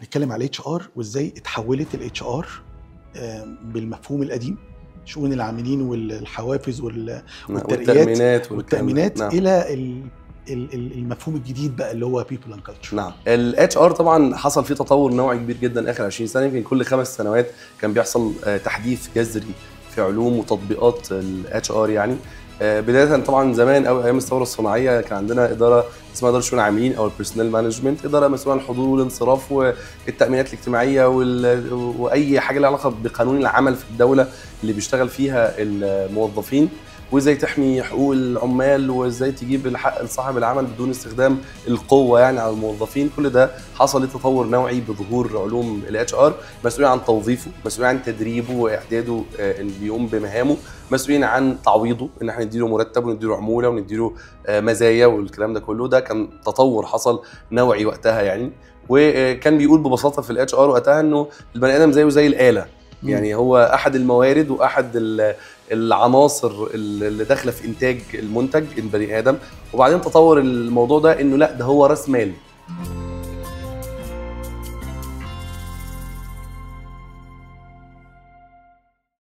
هنتكلم على الاتش ار وازاي اتحولت الاتش ار بالمفهوم القديم، شؤون العاملين والحوافز والتأمينات والتأمينات نعم. الى المفهوم الجديد بقى اللي هو people and culture. نعم. الاتش ار طبعا حصل فيه تطور نوعي كبير جدا اخر 20 سنه، يمكن كل 5 سنوات كان بيحصل تحديث جذري في علوم وتطبيقات الاتش ار. يعني بدايه طبعا زمان قوي ايام الثوره الصناعيه كان عندنا اداره اسمها اداره شؤون العاملين او البيرسونال مانجمنت، اداره مسؤوله عن الحضور والانصراف والتامينات الاجتماعيه واي حاجه لها علاقه بقانون العمل في الدوله اللي بيشتغل فيها الموظفين، وازاي تحمي حقوق العمال وازاي تجيب الحق لصاحب العمل بدون استخدام القوه يعني على الموظفين. كل ده حصل تطور نوعي بظهور علوم الاتش ار، مسؤولين عن توظيفه، مسؤولين عن تدريبه واعداده اللي بيقوم بمهامه، مسؤولين عن تعويضه ان احنا نديله مرتب ونديله عموله ونديله مزايا والكلام ده كله. ده كان تطور حصل نوعي وقتها يعني. وكان بيقول ببساطه في الاتش ار وقتها انه البني ادم زيه زي الاله، يعني هو احد الموارد واحد العناصر اللي داخله في انتاج المنتج البني ادم. وبعدين تطور الموضوع ده انه لا ده هو راس مال،